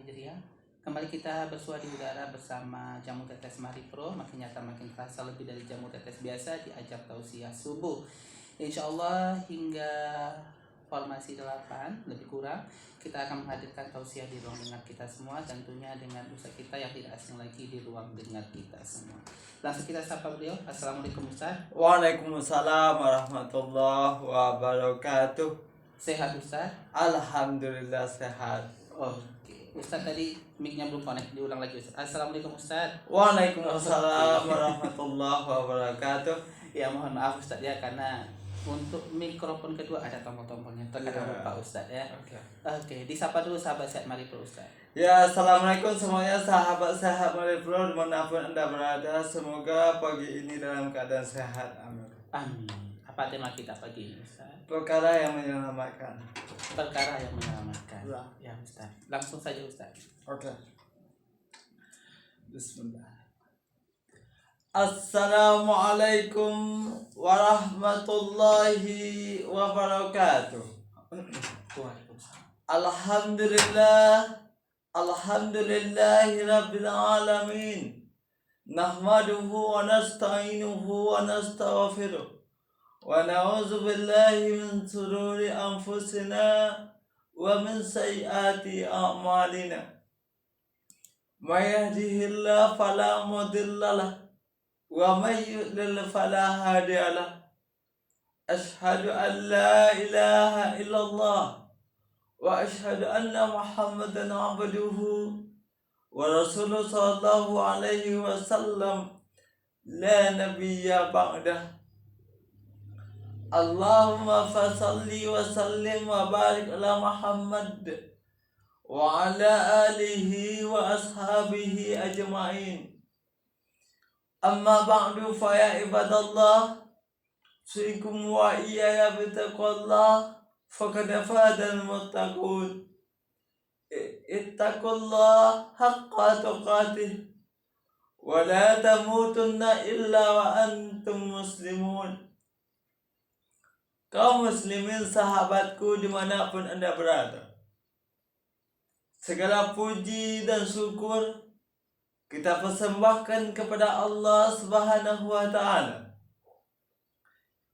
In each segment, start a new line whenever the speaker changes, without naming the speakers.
Hijriah. Kembali kita bersua di udara bersama Jamu Tetes Mari Pro. Makin nyata makin terasa lebih dari Jamu Tetes biasa di ajang tausiah subuh. Insya Allah hingga formasi 8 lebih kurang kita akan menghadirkan tausiah di ruang dengar kita semua, tentunya dengan ustaz kita yang tidak asing lagi di ruang dengar kita semua. Langsung kita sapa beliau. Assalamualaikum Ustaz.
Waalaikumsalam warahmatullahi wabarakatuh.
Sehat Ustaz?
Alhamdulillah sehat.
Oke, Ustaz tadi mic-nya belum connect, diulang lagi Ustaz. Assalamualaikum Ustaz.
Waalaikumsalam warahmatullahi wabarakatuh.
Ya mohon maaf Ustaz ya, karena untuk mikrofon kedua ada tombol-tombolnya, terkadang lupa Ustaz ya. Oke, disapa dulu sahabat sehat Mari Pro Ustaz.
Ya, assalamualaikum semuanya sahabat sehat Mari Pro dimanapun anda berada. Semoga pagi ini dalam keadaan sehat. Amin.
Amin. Apa tema kita pagi ini Ustaz?
Perkara yang menyelamatkan.
Perkara yang menyelamatkan.
Ya.
Ya Ustaz. Langsung saja Ustaz.
Oke. Bismillah. Assalamualaikum warahmatullahi wabarakatuh.
Waalaikumsalam.
Alhamdulillahi rabbil alamin. Nahmaduhu wa nasta'inuhu wa nastaghfiruh. Wa na'udzu billahi min shururi anfusina wa min sayyiati a'malina. May yahdihillahu fala mudilla lahu wa may yudlil fala hadiya lahu. Asyhadu an la ilaha illallah wa asyhadu anna Muhammadan abduhu wa rasuluhu sallallahu alaihi wasallam la nabiyya ba'dah. Allahumma fasalli wa sallim wa barik ala Muhammad wa ala alihi wa ashabihi ajma'in. Amma ba'du fa ya ibadallah, usikum wa iyaya bitaqwallah faqad fazal muttaqun. Ittaqullah haqqa tuqatih wa la tamutunna illa wa antum muslimun. Kaum muslimin sahabatku dimanapun anda berada, segala puji dan syukur kita persembahkan kepada Allah Subhanahu wa Ta'ala,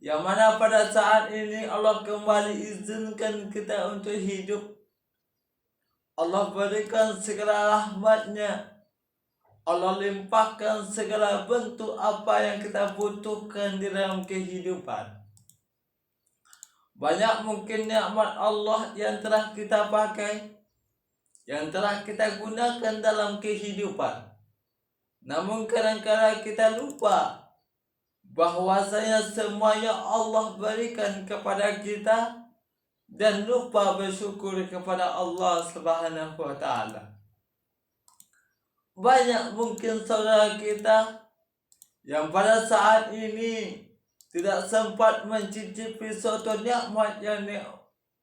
yang mana pada saat ini Allah kembali izinkan kita untuk hidup. Allah berikan segala rahmatnya, Allah limpahkan segala bentuk apa yang kita butuhkan di dalam kehidupan. Banyak mungkin nikmat Allah yang telah kita pakai, yang telah kita gunakan dalam kehidupan. Namun kadang-kadang kita lupa bahwasanya semuanya Allah berikan kepada kita dan lupa bersyukur kepada Allah Subhanahu wa Ta'ala. Banyak mungkin saudara kita yang pada saat ini tidak sempat mencicipi suatu nikmat yang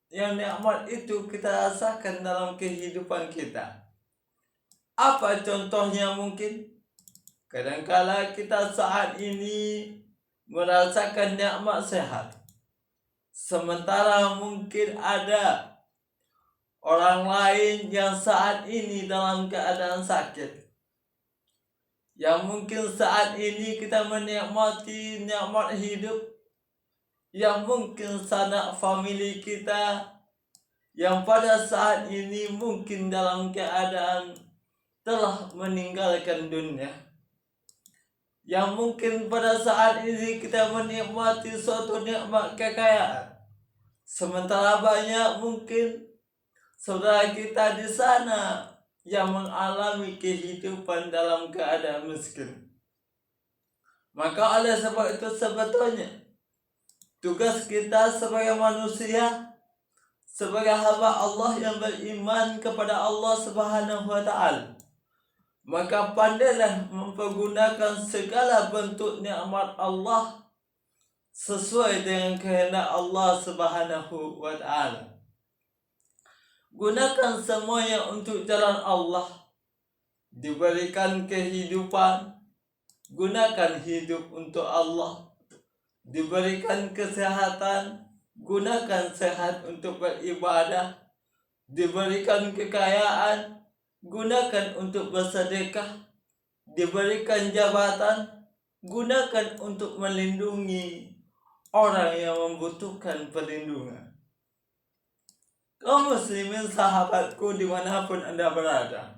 nikmat itu kita rasakan dalam kehidupan kita. Apa contohnya mungkin? Kadang-kala kita saat ini merasakan nikmat sehat, sementara mungkin ada orang lain yang saat ini dalam keadaan sakit, yang mungkin saat ini kita menikmati nikmat hidup, yang mungkin sanak famili kita yang pada saat ini mungkin dalam keadaan telah meninggalkan dunia, yang mungkin pada saat ini kita menikmati suatu nikmat kekayaan, sementara banyak mungkin saudara kita di sana yang mengalami kehidupan dalam keadaan miskin. Maka oleh sebab itu sebetulnya tugas kita sebagai manusia, sebagai hamba Allah yang beriman kepada Allah Subhanahu wa Ta'ala, maka pandailah mempergunakan segala bentuk nikmat Allah sesuai dengan kehendak Allah Subhanahu wa Ta'ala. Gunakan semuanya untuk jalan Allah. Diberikan kehidupan, gunakan hidup untuk Allah. Diberikan kesehatan, gunakan sehat untuk beribadah. Diberikan kekayaan, gunakan untuk bersedekah. Diberikan jabatan, gunakan untuk melindungi orang yang membutuhkan perlindungan. Kaum muslimin sahabatku dimanapun Anda berada,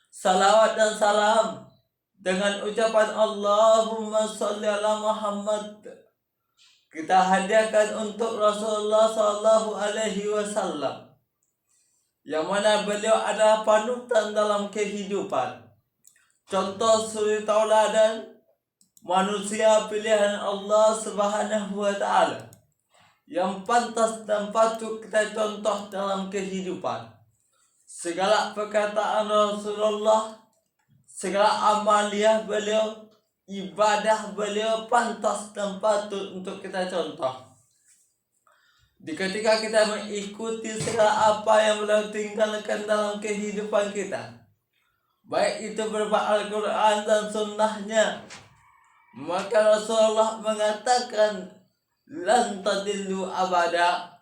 salawat dan salam dengan ucapan Allahumma sholli ala Muhammad kita hadiahkan untuk Rasulullah SAW, yang mana beliau adalah panutan dalam kehidupan, contoh suri tauladan, manusia pilihan Allah Subhanahu wa Ta'ala yang pantas dan patut kita contoh dalam kehidupan. Segala perkataan Rasulullah, segala amaliyah beliau, ibadah beliau pantas dan patut untuk kita contoh. Ketika kita mengikuti segala apa yang beliau tinggalkan dalam kehidupan kita, baik itu berupa Al-Quran dan sunnahnya, maka Rasulullah mengatakan lan tadillu abada,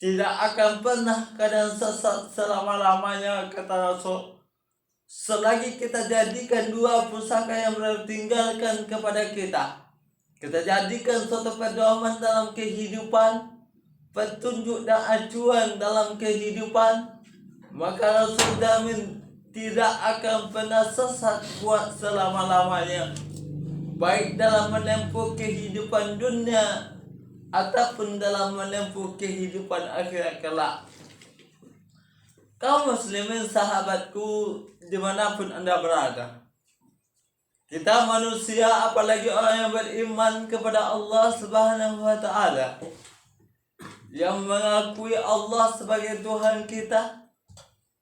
tidak akan pernah kalian sesat selama-lamanya, kata Rasul, selagi kita jadikan dua pusaka yang beliau tinggalkan kepada kita. Kita jadikan suatu pedoman dalam kehidupan, petunjuk dan acuan dalam kehidupan, maka Rasul jamin tidak akan pernah sesat buat selama-lamanya, baik dalam menempuh kehidupan dunia ataupun dalam menempuh kehidupan akhirat kelak. Kaum muslimin sahabatku dimanapun Anda berada, kita manusia, apalagi orang yang beriman kepada Allah Subhanahu wa Ta'ala, yang mengakui Allah sebagai Tuhan kita,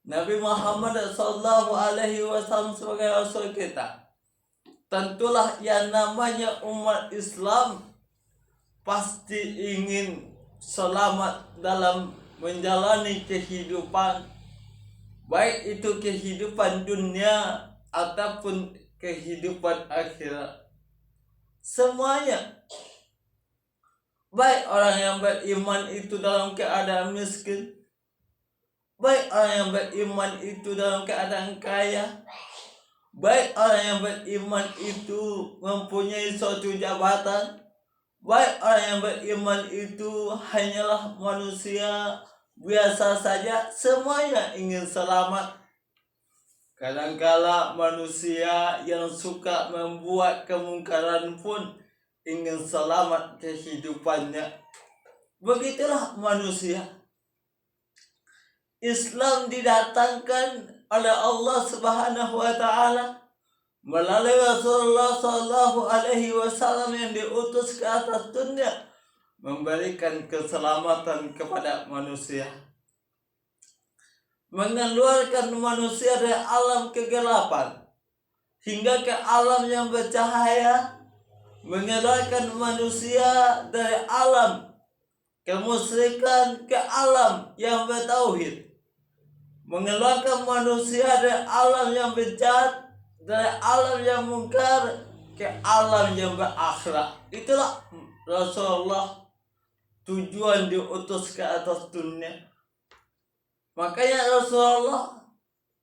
Nabi Muhammad SAW sebagai Rasul kita, tentulah yang namanya umat Islam pasti ingin selamat dalam menjalani kehidupan, baik itu kehidupan dunia ataupun kehidupan akhirat. Semuanya, baik orang yang beriman itu dalam keadaan miskin, baik orang yang beriman itu dalam keadaan kaya, baik orang yang beriman itu mempunyai suatu jabatan, baik orang yang beriman itu hanyalah manusia biasa saja, semuanya ingin selamat. Kadang-kala manusia yang suka membuat kemungkaran pun ingin selamat kehidupannya. Begitulah manusia. Islam didatangkan oleh Allah Subhanahu wa Ta'ala melalui Rasulullah SAW yang diutus ke atas dunia, memberikan keselamatan kepada manusia, mengeluarkan manusia dari alam kegelapan hingga ke alam yang bercahaya, mengeluarkan manusia dari alam kemusyrikan ke alam yang bertauhid, mengeluarkan manusia dari alam yang bejat, dari alam yang mungkar ke alam yang berakhlak. Itulah Rasulullah, tujuan diutus ke atas dunia. Makanya Rasulullah,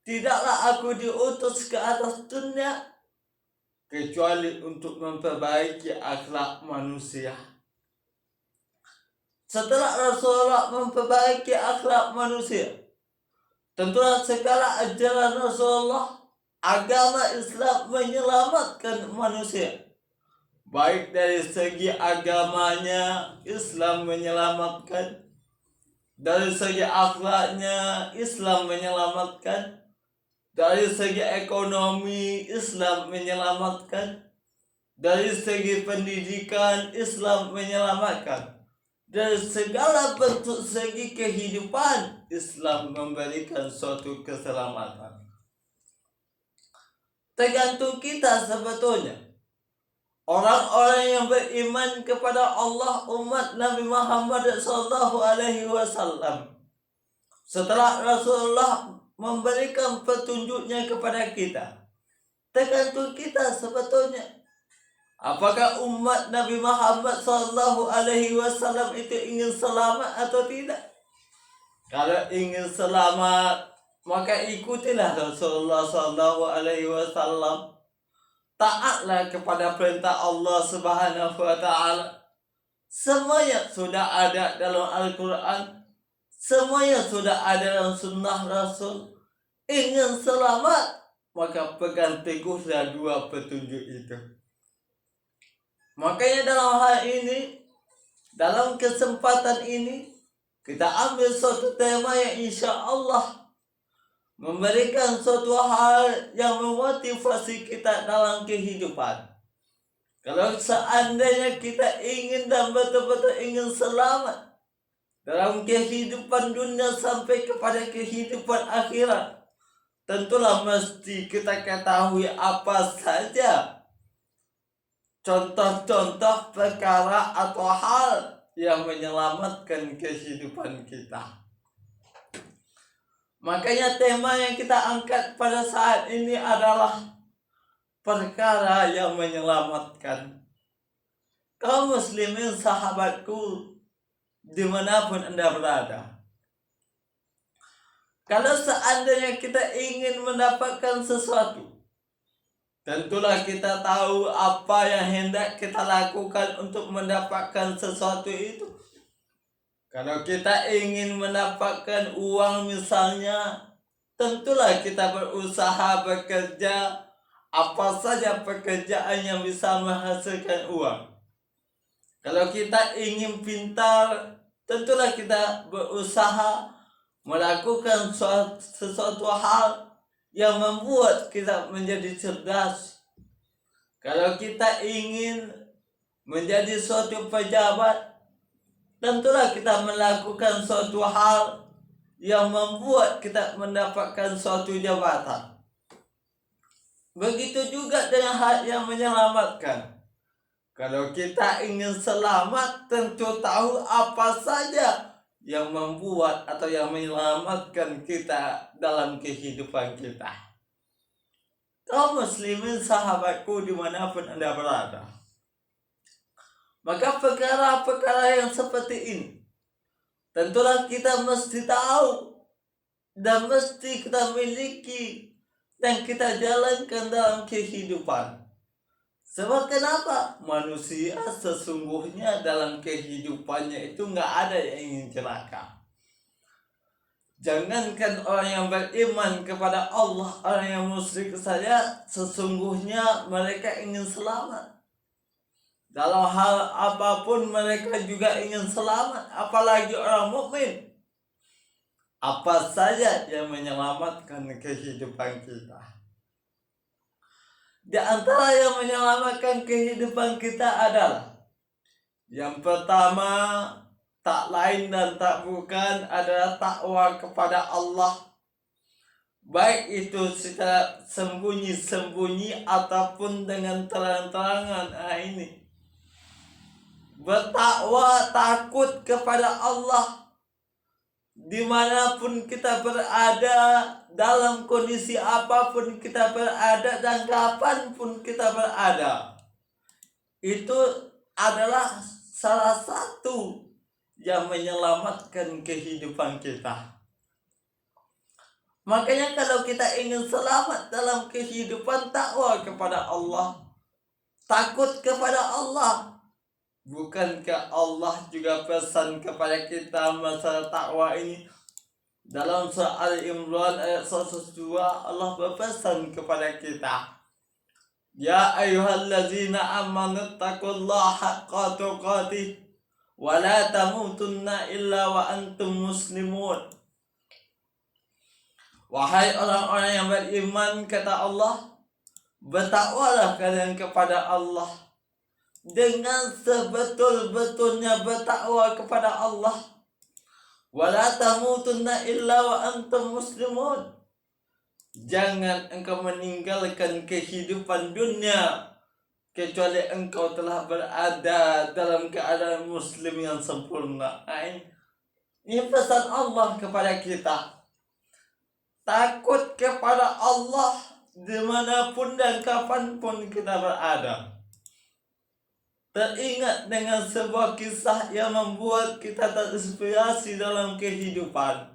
tidaklah aku diutus ke atas dunia kecuali untuk memperbaiki akhlak manusia. Setelah Rasulullah memperbaiki akhlak manusia, tentulah segala ajaran Rasulullah, agama Islam menyelamatkan manusia. Baik dari segi agamanya, Islam menyelamatkan. Dari segi akhlaknya, Islam menyelamatkan. Dari segi ekonomi, Islam menyelamatkan. Dari segi pendidikan, Islam menyelamatkan. Dari segala bentuk segi kehidupan, Islam memberikan suatu keselamatan. Tergantung kita sebetulnya. Orang-orang yang beriman kepada Allah, umat Nabi Muhammad SAW, setelah Rasulullah memberikan petunjuknya kepada kita, tergantung kita sebetulnya. Apakah umat Nabi Muhammad SAW itu ingin selamat atau tidak? Kalau ingin selamat, maka ikutilah Rasulullah Sallallahu Alaihi Wasallam. Taatlah kepada perintah Allah Subhanahu Wa Taala. Semuanya sudah ada dalam Al-Quran, semuanya sudah ada dalam Sunnah Rasul. Ingin selamat, maka pegang teguhlah dua petunjuk itu. Makanya dalam hal ini, dalam kesempatan ini, kita ambil suatu tema yang insya Allah memberikan suatu hal yang memotivasi kita dalam kehidupan. Kalau seandainya kita ingin dan betul-betul ingin selamat dalam kehidupan dunia sampai kepada kehidupan akhirat, tentulah mesti kita ketahui apa saja contoh-contoh perkara atau hal yang menyelamatkan kehidupan kita. Makanya tema yang kita angkat pada saat ini adalah perkara yang menyelamatkan. Kaum muslimin sahabatku, dimanapun Anda berada, kalau seandainya kita ingin mendapatkan sesuatu, tentulah kita tahu apa yang hendak kita lakukan untuk mendapatkan sesuatu itu. Kalau kita ingin mendapatkan uang misalnya, tentulah kita berusaha bekerja, apa saja pekerjaan yang bisa menghasilkan uang. Kalau kita ingin pintar, tentulah kita berusaha melakukan sesuatu hal yang membuat kita menjadi cerdas. Kalau kita ingin menjadi suatu pejabat, tentulah kita melakukan suatu hal yang membuat kita mendapatkan suatu jabatan. Begitu juga dengan hal yang menyelamatkan. Kalau kita ingin selamat, tentu tahu apa saja yang membuat atau yang menyelamatkan kita dalam kehidupan kita. Kaum muslimin sahabatku dimanapun Anda berada, maka perkara-perkara yang seperti ini tentulah kita mesti tahu dan mesti kita miliki dan kita jalankan dalam kehidupan. Sebab kenapa? Manusia sesungguhnya dalam kehidupannya itu nggak ada yang ingin celaka. Jangankan orang yang beriman kepada Allah, orang yang musyrik saja sesungguhnya mereka ingin selamat. Dalam hal apapun mereka juga ingin selamat, apalagi orang mukmin. Apa saja yang menyelamatkan kehidupan kita. Di antara yang menyelamatkan kehidupan kita adalah yang pertama, tak lain dan tak bukan adalah takwa kepada Allah. Baik itu secara sembunyi-sembunyi ataupun dengan terang-terangan. Ini bertakwa, takut kepada Allah dimanapun kita berada, dalam kondisi apapun kita berada, dan kapanpun kita berada. Itu adalah salah satu yang menyelamatkan kehidupan kita. Makanya kalau kita ingin selamat dalam kehidupan, takwa kepada Allah, takut kepada Allah. Bukankah Allah juga pesan kepada kita masalah takwa ini? Dalam surah Al-Imran ayat 102, Allah berpesan kepada kita, Ya ayyuhallazina amanu taqullaha haqqa tuqatih wa la tamutunna illa wa antum muslimun. Wahai orang-orang yang beriman, kata Allah, bertakwalah kalian kepada Allah dengan sebetul-betulnya bertakwa kepada Allah. Wala tamutunna illa wa antum muslimun. Jangan engkau meninggalkan kehidupan dunia kecuali engkau telah berada dalam keadaan muslim yang sempurna. Ini pesan Allah kepada kita. Takut kepada Allah dimanapun dan kapanpun kita berada. Teringat dengan sebuah kisah yang membuat kita terinspirasi dalam kehidupan.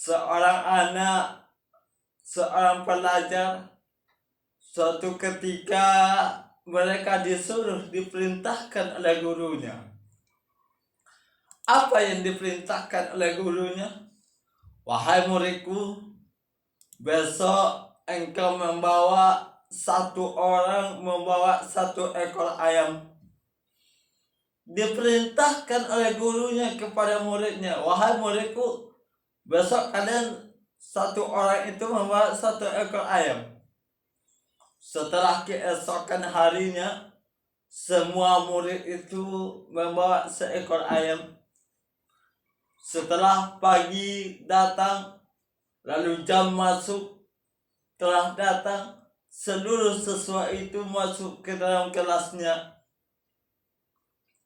seorang anak, seorang pelajar, suatu ketika mereka diperintahkan oleh gurunya. Apa yang diperintahkan oleh gurunya? Wahai muridku, besok engkau membawa satu ekor ayam. Diperintahkan oleh gurunya kepada muridnya, wahai muridku, besok kalian satu orang itu membawa satu ekor ayam. Setelah keesokan harinya, semua murid itu membawa seekor ayam. Setelah pagi datang, lalu jam masuk, telah datang, seluruh siswa itu masuk ke dalam kelasnya.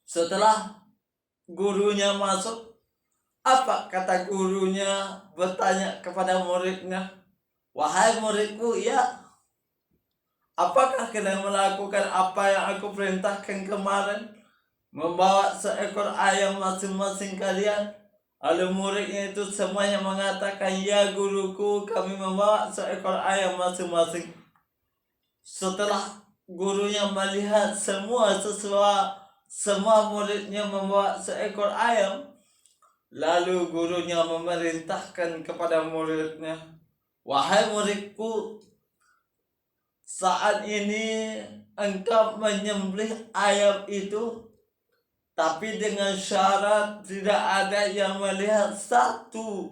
Setelah gurunya masuk, apa kata gurunya bertanya kepada muridnya? Wahai muridku, ya, apakah kalian melakukan apa yang aku perintahkan kemarin? Membawa seekor ayam masing-masing kalian? Lalu muridnya itu semuanya mengatakan, ya guruku, kami membawa seekor ayam masing-masing. Setelah gurunya melihat semua muridnya membawa seekor ayam, lalu gurunya memerintahkan kepada muridnya, wahai muridku, saat ini engkau menyembelih ayam itu, tapi dengan syarat tidak ada yang melihat satu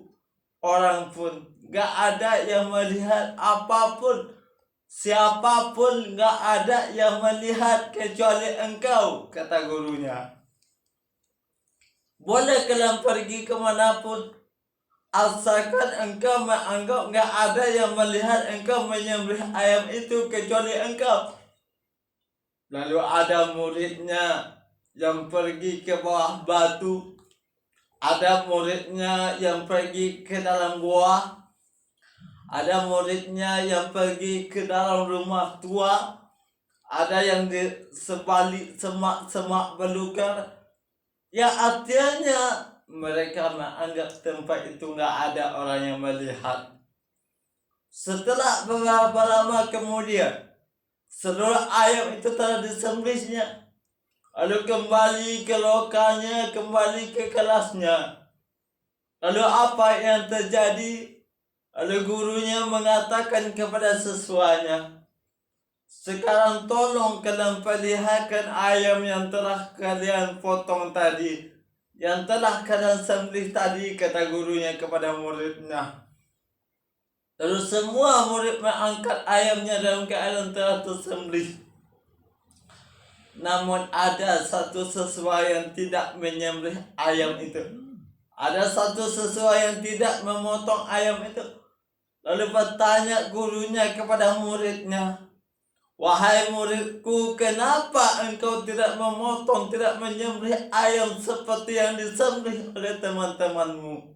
orang pun. Gak ada yang melihat apapun. Siapapun gak ada yang melihat kecuali engkau, kata gurunya. Boleh kalian pergi kemanapun, asalkan engkau menganggap gak ada yang melihat engkau menyembelih ayam itu kecuali engkau. Lalu ada muridnya yang pergi ke bawah batu, ada muridnya yang pergi ke dalam gua, ada muridnya yang pergi ke dalam rumah tua, ada yang di sebalik semak-semak belukar. Ya artinya mereka menganggap tempat itu gak ada orang yang melihat. Setelah beberapa lama kemudian, seluruh ayam itu telah disembelihnya. Lalu kembali ke lokalnya, kembali ke kelasnya. Lalu apa yang terjadi? Lalu gurunya mengatakan kepada siswanya, sekarang tolong kalian perlihatkan ayam yang telah kalian potong tadi, yang telah kalian sembelih tadi, kata gurunya kepada muridnya. Lalu semua murid mengangkat ayamnya dalam keadaan telah tersembelih. Namun ada satu siswa yang tidak menyembelih ayam itu. Ada satu siswa yang tidak memotong ayam itu. Lalu bertanya gurunya kepada muridnya, wahai muridku, kenapa engkau tidak memotong, tidak menyembelih ayam seperti yang disembelih oleh teman-temanmu?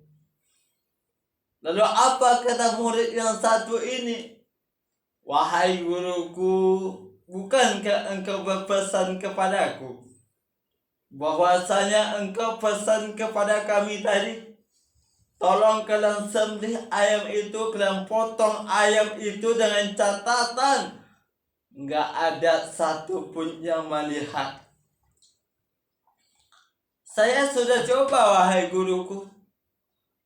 Lalu apa kata murid yang satu ini? Wahai guruku, bukankah engkau berpesan kepadaku bahwasanya engkau pesan kepada kami tadi, tolong kalian sembelih ayam itu, kalian potong ayam itu dengan catatan nggak ada satupun yang melihat. Saya sudah coba, wahai guruku.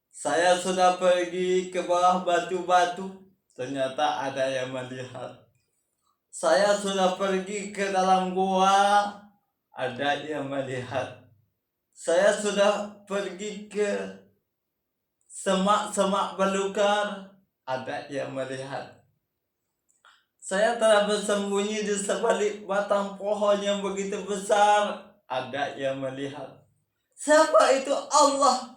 Saya sudah pergi ke bawah batu-batu, ternyata ada yang melihat. Saya sudah pergi ke dalam gua, ada yang melihat. Saya sudah pergi ke semak-semak belukar, ada yang melihat. Saya telah bersembunyi di sebalik batang pohon yang begitu besar, ada yang melihat. Siapa itu? Allah.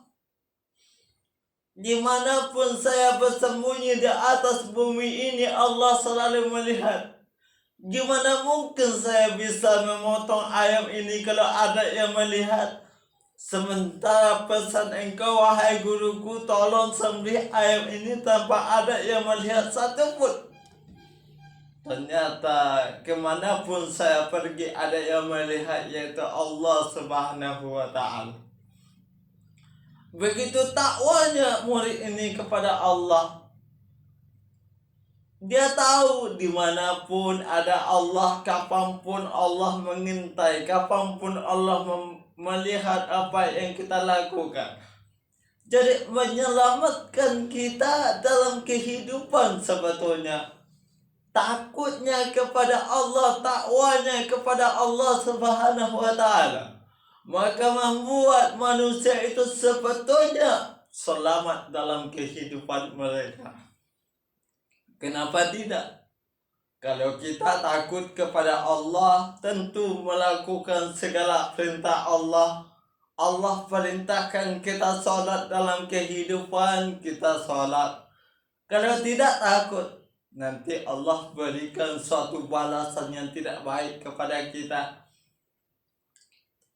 Dimanapun saya bersembunyi di atas bumi ini, Allah selalu melihat. Gimana mungkin saya bisa memotong ayam ini kalau ada yang melihat? Sementara pesan engkau, wahai guruku, tolong sembelih ayam ini tanpa ada yang melihat satupun. Ternyata kemanapun saya pergi ada yang melihat, yaitu Allah Subhanahu wa ta'ala. Begitu takwanya murid ini kepada Allah, dia tahu dimanapun ada Allah, kapanpun Allah mengintai, kapanpun Allah melihat apa yang kita lakukan. Jadi menyelamatkan kita dalam kehidupan sebetulnya. Takutnya kepada Allah, takwanya kepada Allah Subhanahu wa Ta'ala, maka membuat manusia itu sebetulnya selamat dalam kehidupan mereka. Kenapa tidak? Kalau kita takut kepada Allah, tentu melakukan segala perintah Allah. Allah perintahkan kita sholat dalam kehidupan, kita sholat. Kalau tidak takut, nanti Allah berikan suatu balasan yang tidak baik kepada kita.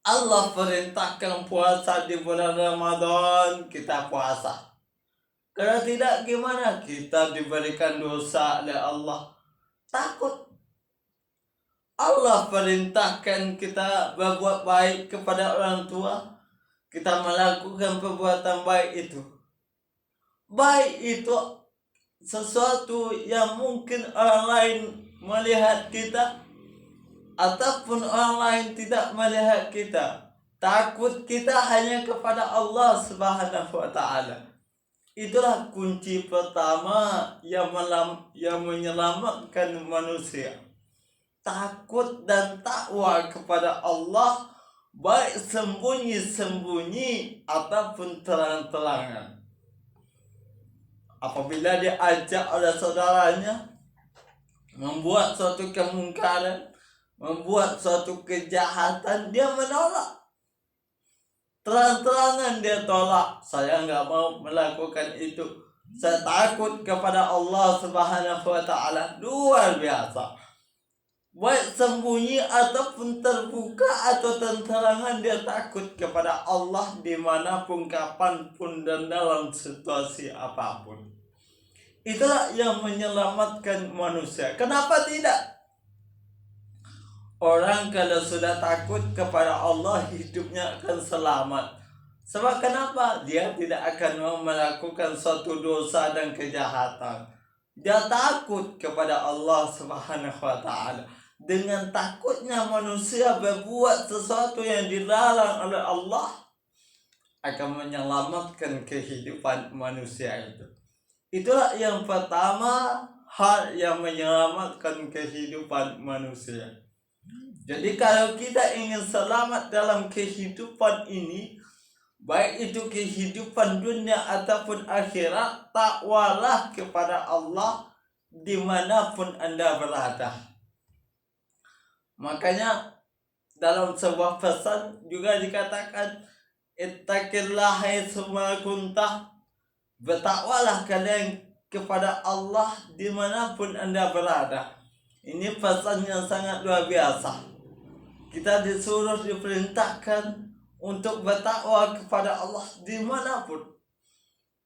Allah perintahkan puasa di bulan Ramadan, kita puasa. Kalau tidak gimana? Kita diberikan dosa oleh Allah. Takut. Allah perintahkan kita berbuat baik kepada orang tua. Kita melakukan perbuatan baik itu. Baik itu sesuatu yang mungkin orang lain melihat kita, ataupun orang lain tidak melihat kita. Takut kita hanya kepada Allah Subhanahu wa Ta'ala. Itulah kunci pertama yang menyelamatkan manusia. Takut dan takwa kepada Allah, baik sembunyi-sembunyi ataupun terang-terangan. Apabila diajak oleh saudaranya membuat suatu kemungkaran, membuat suatu kejahatan, dia menolak. Terang-terangan dia tolak. Saya nggak mau melakukan itu. Saya takut kepada Allah Subhanahu wa Ta'ala. Luar biasa. Baik sembunyi ataupun terbuka atau terang-terangan, dia takut kepada Allah dimanapun, kapanpun, dan dalam situasi apapun. Itulah yang menyelamatkan manusia. Kenapa tidak? Orang kalau sudah takut kepada Allah, hidupnya akan selamat. Sebab kenapa? Dia tidak akan mau melakukan suatu dosa dan kejahatan. Dia takut kepada Allah Subhanahu wa Ta'ala. Dengan takutnya manusia berbuat sesuatu yang dilarang oleh Allah, akan menyelamatkan kehidupan manusia itu. Itulah yang pertama, hal yang menyelamatkan kehidupan manusia. Jadi kalau kita ingin selamat dalam kehidupan ini, baik itu kehidupan dunia ataupun akhirat, takwalah kepada Allah dimanapun Anda berada. Makanya dalam sebuah pesan juga dikatakan, ittaqillah haitsu ma kunta, bertakwalah kalian kepada Allah dimanapun Anda berada. Ini pesan yang sangat luar biasa. Kita disuruh, diperintahkan untuk bertakwa kepada Allah dimanapun.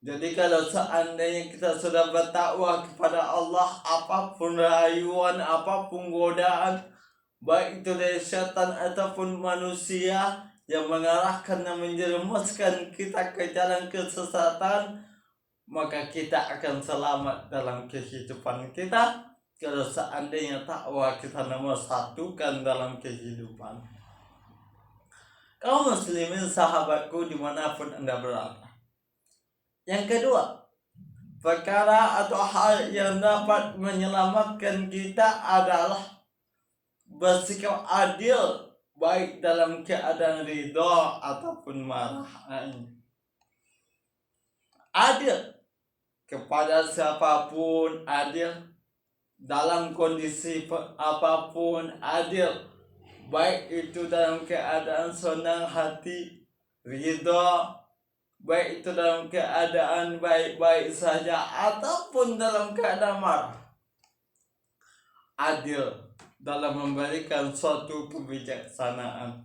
Jadi kalau seandainya kita sudah bertakwa kepada Allah, apapun rayuan, apapun godaan, baik itu dari syaitan ataupun manusia yang mengarahkan dan menjerumuskan kita ke jalan kesesatan, maka kita akan selamat dalam kehidupan kita. Kalau seandainya takwa kita nomor satukan dalam kehidupan. Kaum muslimin sahabatku dimanapun Anda berada. Yang kedua, perkara atau hal yang dapat menyelamatkan kita adalah bersikap adil, baik dalam keadaan ridha ataupun marah. Adil kepada siapapun, adil dalam kondisi apapun, adil, baik itu dalam keadaan senang hati, ridha, baik itu dalam keadaan baik-baik saja ataupun dalam keadaan marah. Adil dalam memberikan suatu kebijaksanaan,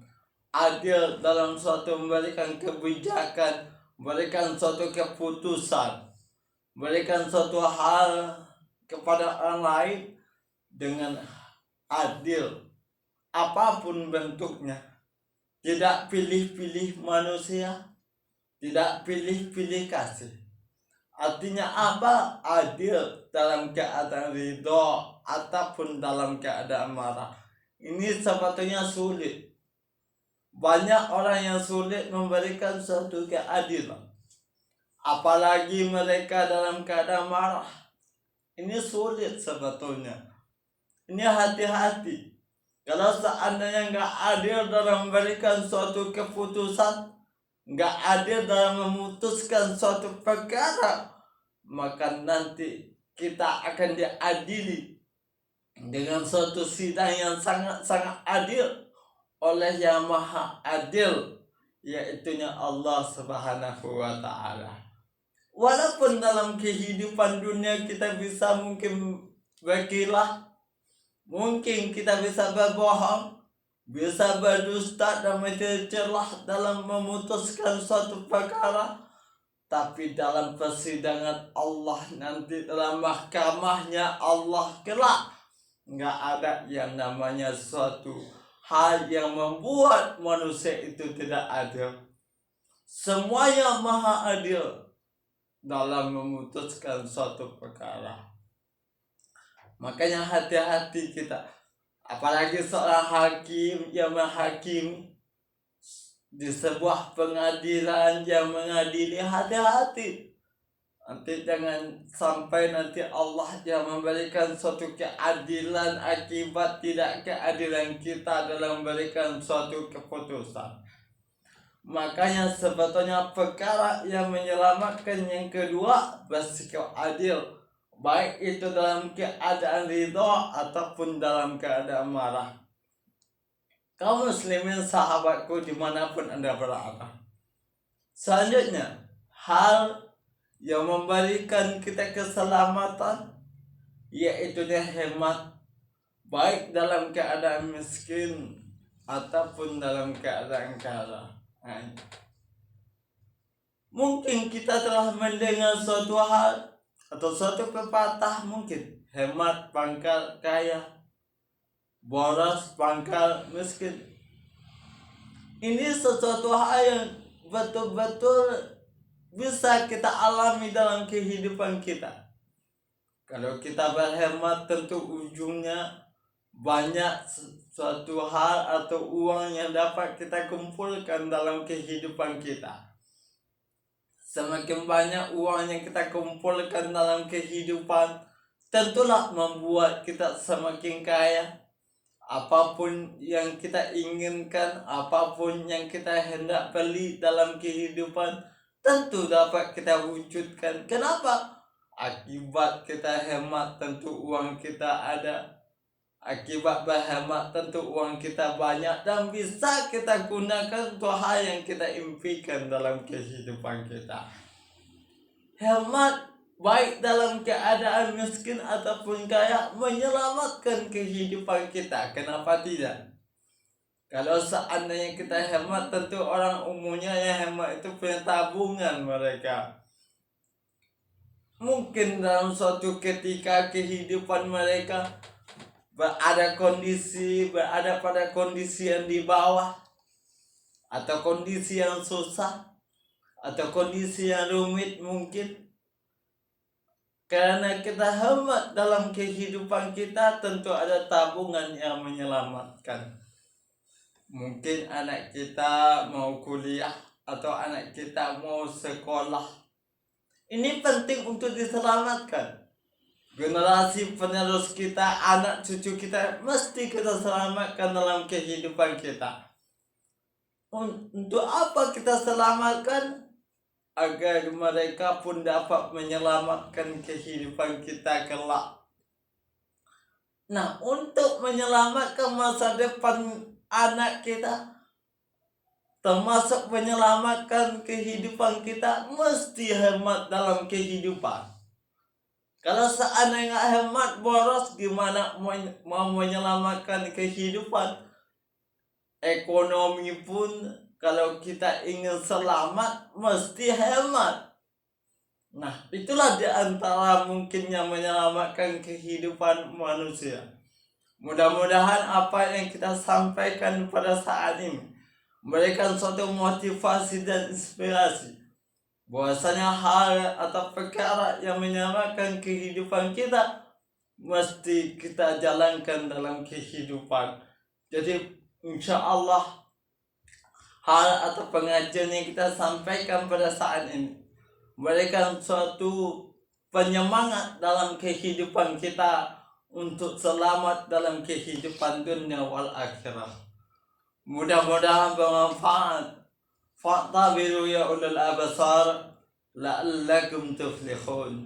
adil dalam suatu memberikan kebijakan, memberikan suatu keputusan, memberikan suatu hal kepada orang lain dengan adil apapun bentuknya. Tidak pilih-pilih manusia, tidak pilih-pilih kasih. Artinya apa? Adil dalam keadaan ridho ataupun dalam keadaan marah. Ini sebetulnya sulit. Banyak orang yang sulit memberikan suatu keadilan. Apalagi mereka dalam keadaan marah. Ini sulit sebetulnya. Ini hati-hati. Kalau seandainya nggak adil dalam memberikan suatu keputusan, nggak adil dalam memutuskan suatu perkara, maka nanti kita akan diadili dengan suatu sidang yang sangat-sangat adil oleh Yang Maha Adil, yaitunya Allah Subhanahu wa Ta'ala. Walaupun dalam kehidupan dunia kita bisa mungkin berkilah, mungkin kita bisa berbohong, bisa berdusta dan mencelah dalam memutuskan suatu perkara, tapi dalam persidangan Allah nanti, dalam mahkamahnya Allah kelak, nggak ada yang namanya suatu hal yang membuat manusia itu tidak adil. Semuanya maha adil dalam memutuskan suatu perkara. Makanya hati-hati kita. Apalagi seorang hakim yang menghakimi di sebuah pengadilan yang mengadili, hati-hati. Nanti jangan sampai nanti Allah yang memberikan suatu keadilan akibat tidak keadilan kita dalam memberikan suatu keputusan. Makanya sebetulnya perkara yang menyelamatkan yang kedua bersikap adil, baik itu dalam keadaan ridho ataupun dalam keadaan marah. Kaum muslimin sahabatku dimanapun Anda berada. Selanjutnya, hal yang memberikan kita keselamatan yaitu hemat, baik dalam keadaan miskin ataupun dalam keadaan kaya. Mungkin kita telah mendengar suatu hal atau suatu pepatah, mungkin hemat pangkal kaya, boros pangkal miskin. Ini sesuatu hal yang betul-betul bisa kita alami dalam kehidupan kita. Kalau kita berhemat, tentu ujungnya banyak suatu hal atau uang yang dapat kita kumpulkan dalam kehidupan kita. Semakin banyak uang yang kita kumpulkan dalam kehidupan, tentulah membuat kita semakin kaya. Apapun yang kita inginkan, apapun yang kita hendak beli dalam kehidupan, tentu dapat kita wujudkan. Kenapa? Akibat kita hemat, tentu uang kita ada. Akibat berhemat, tentu uang kita banyak dan bisa kita gunakan untuk hal yang kita impikan dalam kehidupan kita. Hemat baik dalam keadaan miskin ataupun kaya menyelamatkan kehidupan kita. Kenapa tidak? Kalau seandainya kita hemat, tentu orang umumnya yang hemat itu punya tabungan mereka. Mungkin dalam suatu ketika kehidupan mereka berada pada kondisi yang di bawah, atau kondisi yang susah, atau kondisi yang rumit mungkin. Karena kita hemat dalam kehidupan kita, tentu ada tabungan yang menyelamatkan. Mungkin anak kita mau kuliah atau anak kita mau sekolah. Ini penting untuk diselamatkan. Generasi penerus kita, anak cucu kita, mesti kita selamatkan dalam kehidupan kita. Untuk apa kita selamatkan? Agar mereka pun dapat menyelamatkan kehidupan kita kelak. Nah, untuk menyelamatkan masa depan anak kita, termasuk menyelamatkan kehidupan kita, mesti hemat dalam kehidupan. Kalau seandainya hemat boros, gimana mau menyelamatkan kehidupan? Ekonomi pun kalau kita ingin selamat, mesti hemat. Nah, itulah di antara mungkin yang menyelamatkan kehidupan manusia. Mudah-mudahan apa yang kita sampaikan pada saat ini memberikan suatu motivasi dan inspirasi bahwasanya hal atau perkara yang menyamakan kehidupan kita mesti kita jalankan dalam kehidupan. Jadi insya Allah hal atau pengajian yang kita sampaikan pada saat ini memberikan suatu penyemangat dalam kehidupan kita untuk selamat dalam kehidupan dunia wal akhirah. Mudah-mudahan bermanfaat. Fa'tabiru ya ulul absar la'allakum tuflihun.